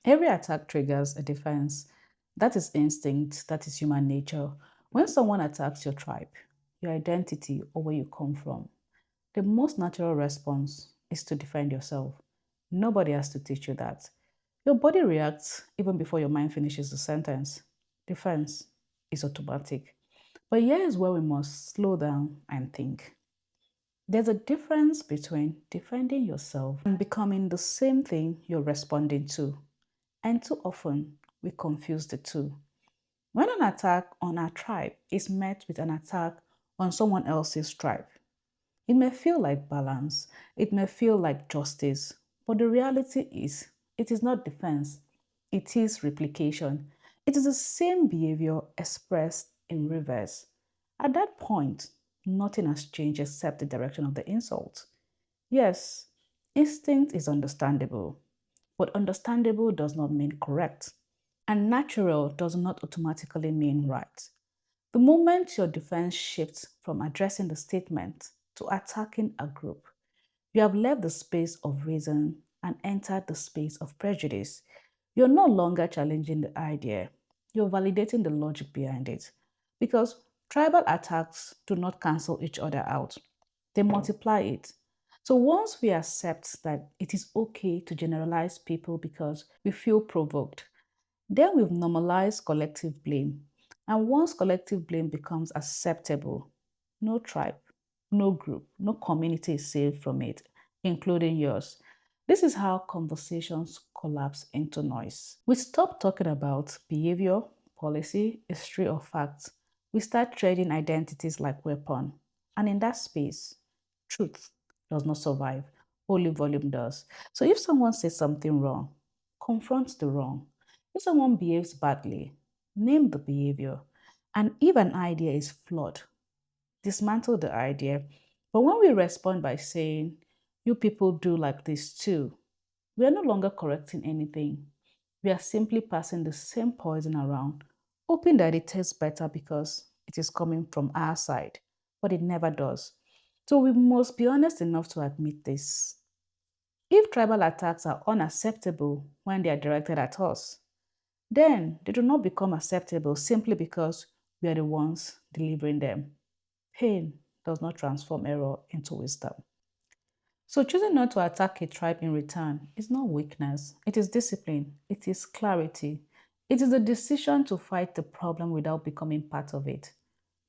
Every attack triggers a defense. That is instinct, that is human nature. When someone attacks your tribe, your identity, or where you come from, the most natural response is to defend yourself. Nobody has to teach you that. Your body reacts even before your mind finishes the sentence. Defense is automatic. But here is where we must slow down and think. There's a difference between defending yourself and becoming the same thing you're responding to. And too often, we confuse the two. When an attack on our tribe is met with an attack on someone else's tribe, it may feel like balance, it may feel like justice, but the reality is it is not defense, it is replication. It is the same behavior expressed in reverse. At that point, nothing has changed except the direction of the insult. Yes, instinct is understandable, but understandable does not mean correct, and natural does not automatically mean right. The moment your defense shifts from addressing the statement to attacking a group, you have left the space of reason and entered the space of prejudice. You're no longer challenging the idea, you're validating the logic behind it. Because tribal attacks do not cancel each other out, they multiply it. So once we accept that it is okay to generalize people because we feel provoked, then we've normalized collective blame. And once collective blame becomes acceptable, no tribe, no group, no community is safe from it, including yours. This is how conversations collapse into noise. We stop talking about behavior, policy, history, or facts. We start trading identities like weapon. And in that space, truth does not survive. Only volume does. So if someone says something wrong, confront the wrong. If someone behaves badly, name the behavior. And if an idea is flawed, dismantle the idea. But when we respond by saying, you people do like this too, we are no longer correcting anything. We are simply passing the same poison around, hoping that it tastes better because it is coming from our side, but it never does. So we must be honest enough to admit this. If tribal attacks are unacceptable when they are directed at us, then they do not become acceptable simply because we are the ones delivering them. Pain does not transform error into wisdom. So choosing not to attack a tribe in return is not weakness, it is discipline, it is clarity. It is a decision to fight the problem without becoming part of it.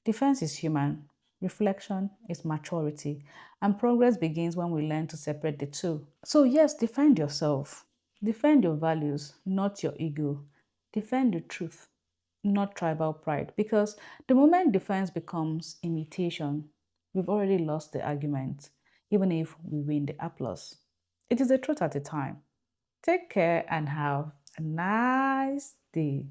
Defense is human, reflection is maturity, and progress begins when we learn to separate the two. So, yes, defend yourself. Defend your values, not your ego. Defend the truth, not tribal pride. Because the moment defense becomes imitation, we've already lost the argument, even if we win the applause. It is the truth at a time. Take care and have a nice day.